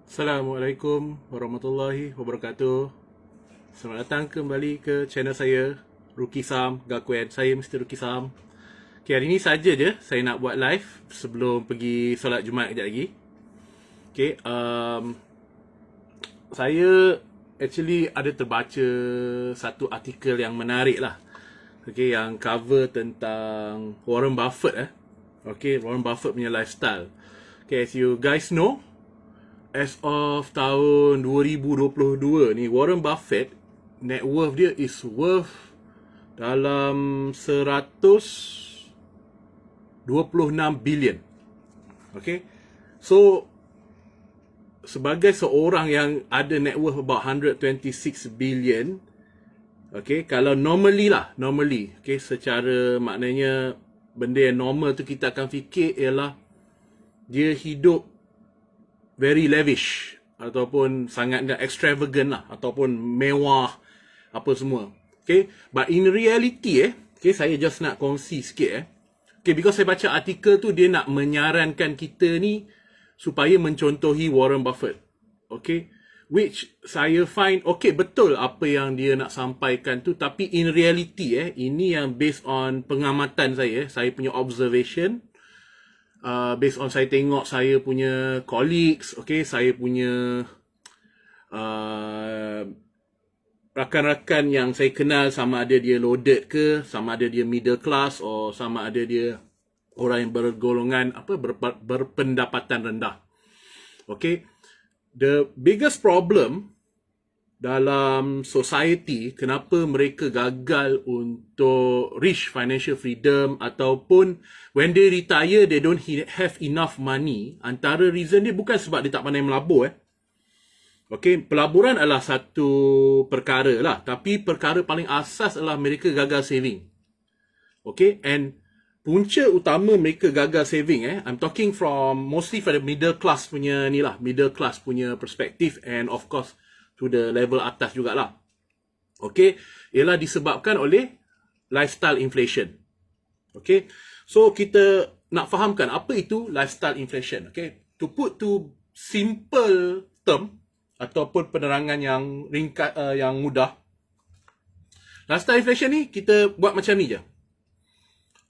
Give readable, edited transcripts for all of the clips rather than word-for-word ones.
Assalamualaikum warahmatullahi wabarakatuh. Selamat datang kembali ke channel saya, Ruki Sam Gakuen. Saya Mr. Ruki Sam. Okay, hari ni saja je saya nak buat live sebelum pergi solat Jumaat kejap lagi. Okay, saya actually ada terbaca satu artikel yang menarik lah. Okay, yang cover tentang Warren Buffett. Okay, Warren Buffett punya lifestyle. Okay, as you guys know, as of tahun 2022 ni, Warren Buffett net worth dia is worth dalam 126 billion. Okay, so sebagai seorang yang ada net worth about 126 billion, okay, kalau normally, okay, secara maknanya benda yang normal tu kita akan fikir ialah dia hidup very lavish ataupun sangat extravagant lah, ataupun mewah apa semua. Okay, but in reality okay, saya just nak kongsi sikit okay, because saya baca artikel tu, dia nak menyarankan kita ni supaya mencontohi Warren Buffett. Okay, which saya find okay, betul apa yang dia nak sampaikan tu, tapi in reality ini yang based on pengamatan saya punya observation, based on saya tengok saya punya colleagues, okay, saya punya rakan-rakan yang saya kenal, sama ada dia loaded ke, sama ada dia middle class, or sama ada dia orang yang bergolongan berpendapatan rendah. Okay, the biggest problem dalam society, kenapa mereka gagal untuk reach financial freedom ataupun when they retire they don't have enough money, antara reason dia bukan sebab dia tak pandai melabur. Okay, pelaburan adalah satu perkara lah, tapi perkara paling asas adalah mereka gagal saving. Okay, and punca utama mereka gagal saving I'm talking from mostly for the middle class punya ni lah, middle class punya perspektif, and of course to the level atas jugalah. Okay, ialah disebabkan oleh lifestyle inflation. Okay, so kita nak fahamkan apa itu lifestyle inflation. Okay, to put to simple term ataupun penerangan yang ringkas, yang mudah, lifestyle inflation ni kita buat macam ni je.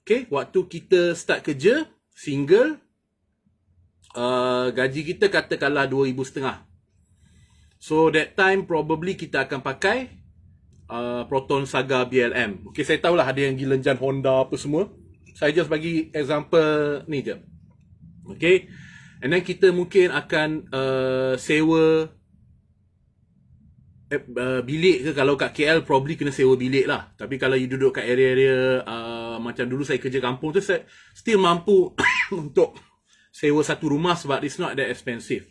Okay, waktu kita start kerja single, gaji kita katakanlah 2,500. So that time probably kita akan pakai Proton Saga BLM. Okay, saya tahulah ada yang Gilenjan Honda apa semua. Saya just bagi example ni je. Okay, and then kita mungkin akan sewa bilik ke. Kalau kat KL probably kena sewa bilik lah. Tapi kalau you duduk kat area-area macam dulu saya kerja kampung tu, saya still mampu untuk sewa satu rumah sebab it's not that expensive.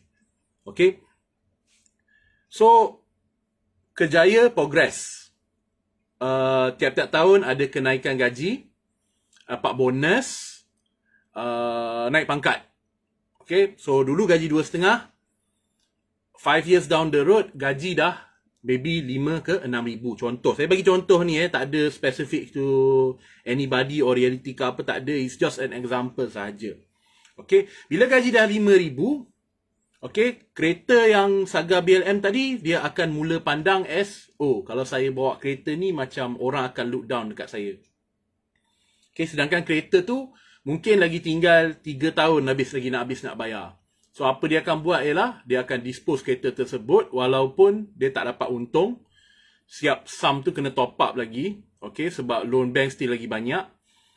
Okay, so kerjaya progress. Tiap-tiap tahun ada kenaikan gaji, dapat bonus, naik pangkat. Okay, so dulu gaji 2,500, 5 years down the road gaji dah maybe 5 ke 6,000. Contoh, saya bagi contoh ni tak ada specific to anybody or reality ke apa, tak ada, it's just an example saja. Okay, bila gaji dah 5,000, okay, kereta yang Saga BLM tadi, dia akan mula pandang as, oh, kalau saya bawa kereta ni macam orang akan look down dekat saya. Okay, sedangkan kereta tu mungkin lagi tinggal 3 tahun habis nak bayar. So apa dia akan buat ialah dia akan dispose kereta tersebut walaupun dia tak dapat untung. Siap sum tu kena top up lagi. Okay, sebab loan bank still lagi banyak.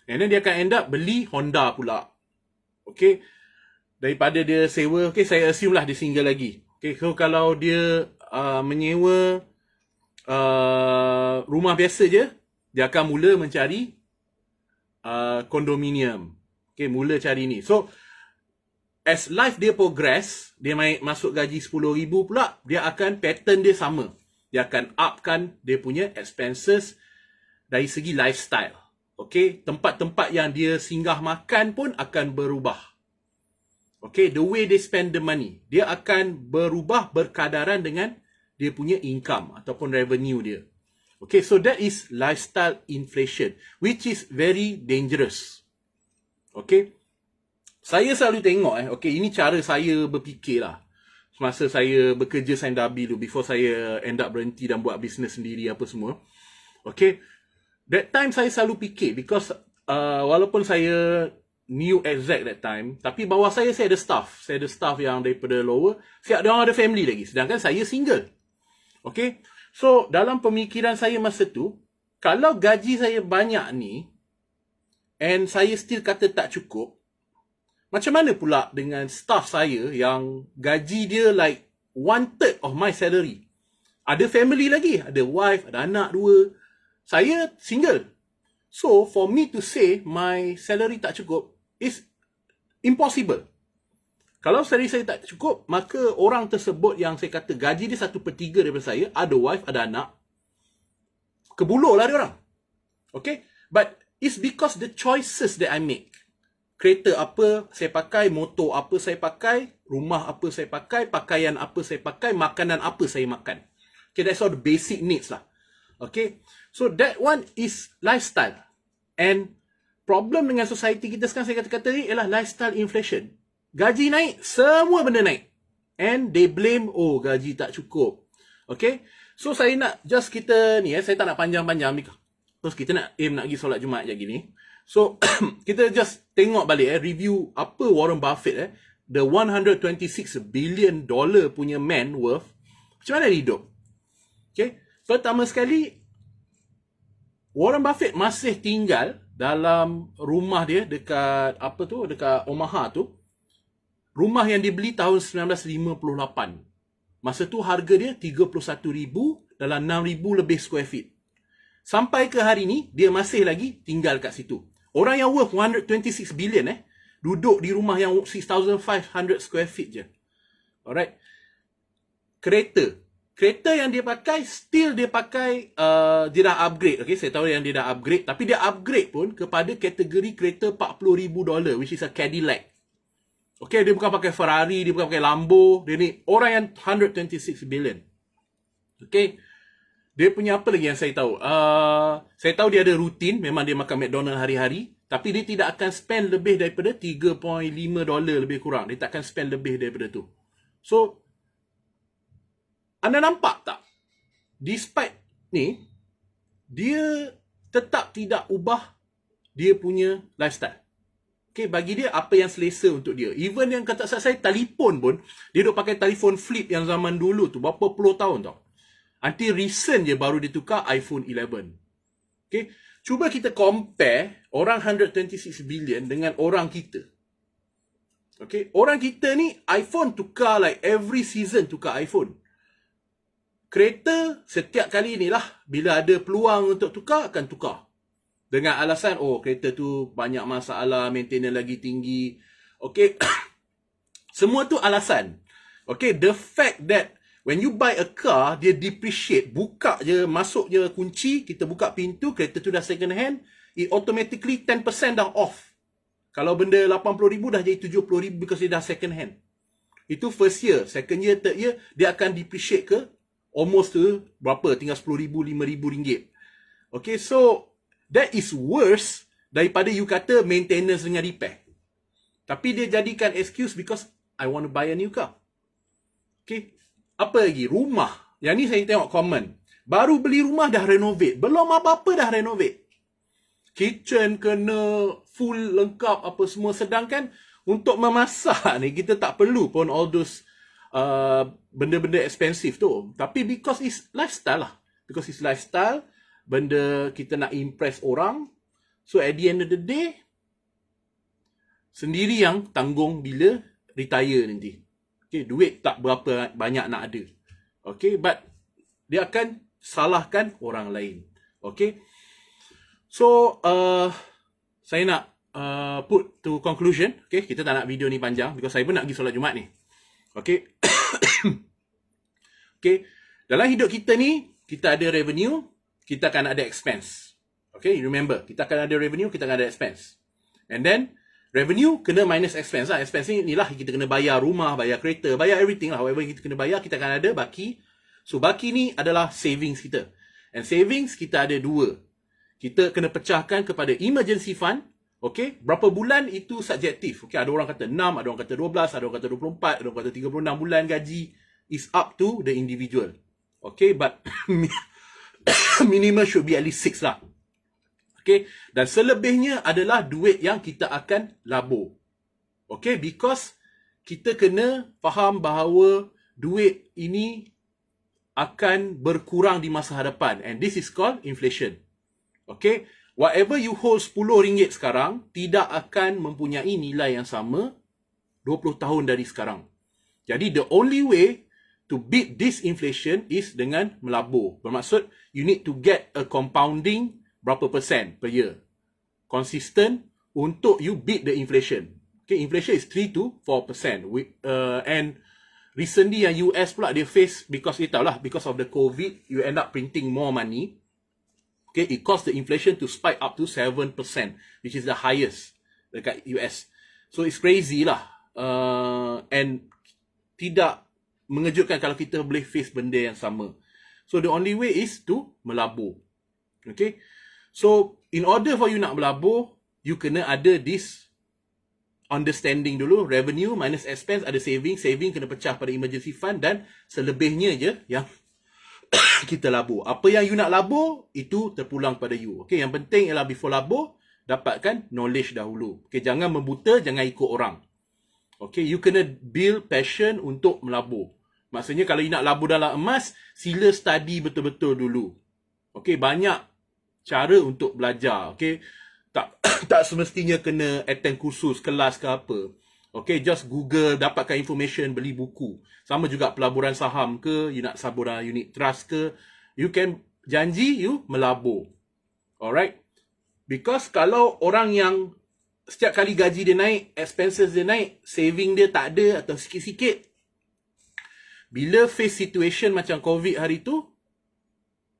And then dia akan end up beli Honda pula. Okay, daripada dia sewa, okay, saya assume lah dia single lagi. Okay, so kalau dia menyewa rumah biasa je, dia akan mula mencari kondominium. Okay, mula cari ni. So as life dia progress, dia masuk gaji 10,000 pula, dia akan pattern dia sama. Dia akan upkan dia punya expenses dari segi lifestyle. Okay, tempat-tempat yang dia singgah makan pun akan berubah. Okay, the way they spend the money, dia akan berubah berkadaran dengan dia punya income ataupun revenue dia. Okay, so that is lifestyle inflation, which is very dangerous. Okay, saya selalu tengok okay, ini cara saya berfikir lah. Semasa saya bekerja Sain Darby dulu, before saya end up berhenti dan buat bisnes sendiri apa semua. Okay, that time saya selalu fikir, because walaupun saya new exec that time, tapi bawah saya ada staff. Saya ada staff yang daripada lower. Diorang ada family lagi, sedangkan saya single. Okay, so dalam pemikiran saya masa tu, kalau gaji saya banyak ni, and saya still kata tak cukup, macam mana pula dengan staff saya yang gaji dia like 1/3 of my salary? Ada family lagi, ada wife, ada anak 2. Saya single. So, for me to say my salary tak cukup is impossible. Kalau salary saya tak cukup, maka orang tersebut yang saya kata gaji dia 1/3 daripada saya, ada wife, ada anak, kebuluh lah dia orang. Okay? But it's because the choices that I make. Kereta apa saya pakai, motor apa saya pakai, rumah apa saya pakai, pakaian apa saya pakai, makanan apa saya makan. Okay, that's all the basic needs lah. Okay, so that one is lifestyle. And problem dengan society kita sekarang, saya kata-kata ni, ialah lifestyle inflation. Gaji naik, semua benda naik. And they blame, oh gaji tak cukup. Okay, so saya nak just kita ni, saya tak nak panjang-panjang ni. Terus kita nak pergi solat Jumaat je gini. So, kita just tengok balik, review apa Warren Buffett, the 126 billion dollar punya man worth, macam mana dia hidup? Okay, pertama sekali, Warren Buffett masih tinggal dalam rumah dia dekat, dekat Omaha tu. Rumah yang dibeli tahun 1958. Masa tu harga dia 31,000 dalam 6,000 lebih square feet. Sampai ke hari ni, dia masih lagi tinggal kat situ. Orang yang worth 126 billion duduk di rumah yang 6,500 square feet je. Alright. Kereta yang dia pakai, still dia pakai, dia dah upgrade. Okay, saya tahu yang dia dah upgrade. Tapi dia upgrade pun kepada kategori kereta $40,000, which is a Cadillac. Okay, dia bukan pakai Ferrari, dia bukan pakai Lambo. Dia ni orang yang 126 billion. Okay. Dia punya apa lagi yang saya tahu? Saya tahu dia ada rutin. Memang dia makan McDonald hari-hari. Tapi dia tidak akan spend lebih daripada $3.5 lebih kurang. Dia tak akan spend lebih daripada tu. So, anda nampak tak? Despite ni, dia tetap tidak ubah dia punya lifestyle. Okay, bagi dia apa yang selesa untuk dia. Even yang kata saya telefon pun, dia duk pakai telefon flip yang zaman dulu tu. Berapa puluh tahun tau. Until recent je baru dia tukar iPhone 11. Okay, cuba kita compare orang 126 billion dengan orang kita. Okay, orang kita ni iPhone tukar like every season tukar iPhone. Kereta setiap kali ni lah, bila ada peluang untuk tukar, akan tukar. Dengan alasan, oh kereta tu banyak masalah, maintenance lagi tinggi. Okay, semua tu alasan. Okay, the fact that when you buy a car, dia depreciate. Buka je, masuk je kunci, kita buka pintu, kereta tu dah second hand, it automatically 10% dah off. Kalau benda 80,000 dah jadi 70,000 because dia dah second hand. Itu first year. Second year, third year, dia akan depreciate ke almost tu berapa? Tinggal 10,000, 5,000 ringgit. Okay, so that is worse daripada you kata maintenance dengan repair. Tapi dia jadikan excuse because I want to buy a new car. Okay, apa lagi? Rumah. Yang ni saya tengok komen. Baru beli rumah dah renovate. Belum apa-apa dah renovate. Kitchen kena full lengkap apa semua. Sedangkan untuk memasak ni kita tak perlu pun all those benda-benda expensive tu. Tapi because it's lifestyle lah. Because it's lifestyle. Benda kita nak impress orang. So at the end of the day, sendiri yang tanggung bila retire nanti. Okay, duit tak berapa banyak nak ada. Okay, but dia akan salahkan orang lain. Okay. So, saya nak put to conclusion. Okay, kita tak nak video ni panjang because saya pun nak pergi solat Jumaat ni. Okay. Okay, dalam hidup kita ni, kita ada revenue, kita akan ada expense. Okay, remember, kita akan ada revenue, kita akan ada expense. And then, revenue kena minus expense lah. Expense ni lah kita kena bayar rumah, bayar kereta, bayar everything lah. Whatever kita kena bayar, kita akan ada baki. So, baki ni adalah savings kita. And savings kita ada dua. Kita kena pecahkan kepada emergency fund Okay, berapa bulan itu subjektif. Okay, ada orang kata 6, ada orang kata 12, ada orang kata 24, ada orang kata 36 bulan gaji. Is up to the individual. Okay, but minimum should be at least 6 lah. Okay, dan selebihnya adalah duit yang kita akan labur. Okay, because kita kena faham bahawa duit ini akan berkurang di masa hadapan. And this is called inflation. Okay, whatever you hold RM10 sekarang, tidak akan mempunyai nilai yang sama 20 tahun dari sekarang. Jadi the only way to beat this inflation is dengan melabur. Bermaksud, you need to get a compounding berapa persen per year. Consistent untuk you beat the inflation. Okay, inflation is 3 to 4%. And recently yang US pula dia face, because because of the COVID, you end up printing more money. Okay, it caused the inflation to spike up to 7%, which is the highest dekat US. So it's crazy lah. And tidak mengejutkan kalau kita boleh face benda yang sama. So the only way is to melabur. Okay. So in order for you nak melabur, you kena ada this understanding dulu. Revenue minus expense, ada saving. Saving kena pecah pada emergency fund, dan selebihnya je yang kita labur. Apa yang you nak labur, itu terpulang pada you. Okay, yang penting ialah before labur, dapatkan knowledge dahulu. Okay, jangan membuta, jangan ikut orang. Okay, you kena build passion untuk melabur. Maksudnya kalau you nak labur dalam emas, sila study betul-betul dulu. Okay, banyak cara untuk belajar. Okay, tak semestinya kena attend kursus, kelas ke apa. Okay, just Google, dapatkan information, beli buku. Sama juga pelaburan saham ke, you nak sabur dalam unit trust ke, you can janji you melabur. Alright? Because kalau orang yang setiap kali gaji dia naik, expenses dia naik, saving dia tak ada atau sikit-sikit, bila face situation macam COVID hari tu,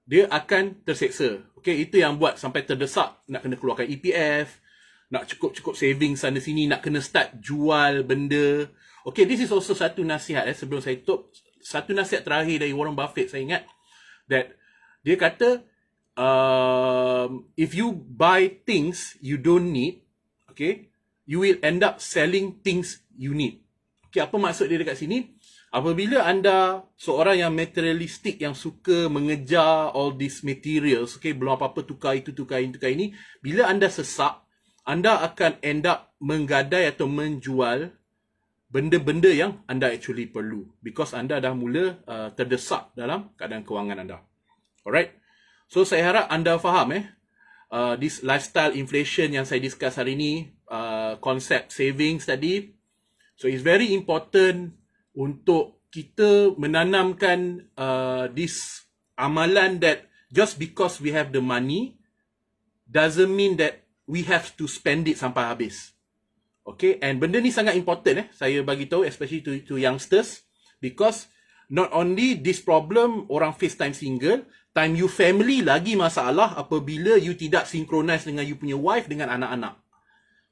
dia akan terseksa. Okay, itu yang buat sampai terdesak nak kena keluarkan EPF, nak cukup-cukup saving sana sini, nak kena start jual benda. Okay, this is also satu nasihat sebelum saya tutup. Satu nasihat terakhir dari Warren Buffett, saya ingat that dia kata, if you buy things you don't need, okay, you will end up selling things you need. Okay, apa maksud dia dekat sini? Apabila anda seorang yang materialistik, yang suka mengejar all these materials, okay, belum apa-apa tukar itu, tukar ini, tukar ini, bila anda sesak, anda akan end up menggadai atau menjual benda-benda yang anda actually perlu. Because anda dah mula terdesak dalam keadaan kewangan anda. Alright? So, saya harap anda faham this lifestyle inflation yang saya discuss hari ini, konsep savings tadi. So, it's very important untuk kita menanamkan this amalan that just because we have the money doesn't mean that we have to spend it sampai habis. Okay, and benda ni sangat important saya bagi tahu, especially to youngsters, because not only this problem orang face time single, time you family lagi masalah apabila you tidak synchronize dengan you punya wife dengan anak-anak.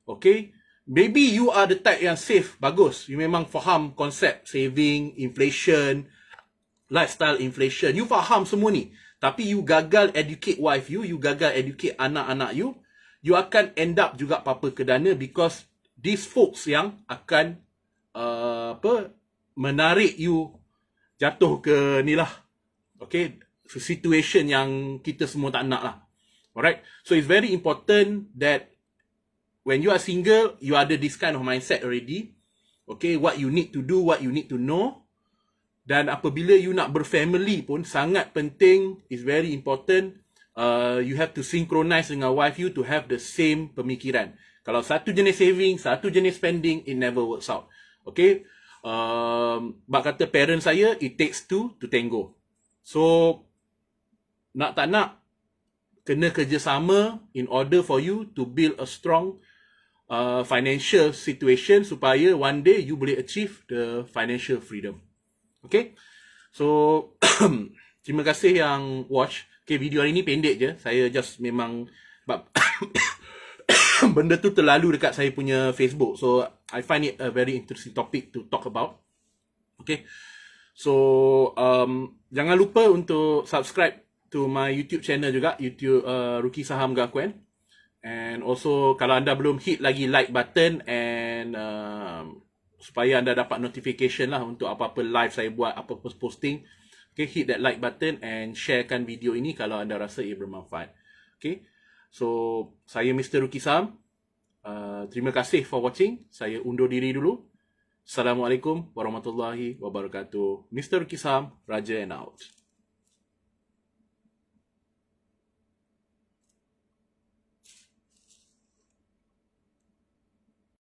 Okay, maybe you are the type yang save, bagus. You memang faham konsep saving, inflation, lifestyle inflation. You faham semua ni. Tapi you gagal educate wife you, you gagal educate anak-anak you, you akan end up juga apa-apa ke dana, because these folks yang akan menarik you jatuh ke ni lah. Okay, situation yang kita semua tak nak lah. Alright, so it's very important that when you are single, you ada this kind of mindset already. Okay, what you need to do, what you need to know. Dan apabila you nak berfamily pun, sangat penting, is very important. You have to synchronize dengan wife you to have the same pemikiran. Kalau satu jenis saving, satu jenis spending, it never works out. Okay, bak kata parent saya, it takes two to tango. So, nak tak nak, kena kerjasama in order for you to build a strong financial situation supaya one day you boleh achieve the financial freedom. Okay, so terima kasih yang watch. Okay, video hari ni pendek je. Saya just memang benda tu terlalu dekat saya punya Facebook. So I find it a very interesting topic to talk about. Okay, so jangan lupa untuk subscribe to my YouTube channel juga, YouTube Ruki Saham Gakuen. And also kalau anda belum hit lagi like button and supaya anda dapat notification lah untuk apa-apa live saya buat, apa-apa posting. Okay, hit that like button and sharekan video ini kalau anda rasa ia bermanfaat. Okay, so saya Mr. Ruki Sam. Terima kasih for watching. Saya undur diri dulu. Assalamualaikum warahmatullahi wabarakatuh. Mr. Ruki Sam, Raja and out.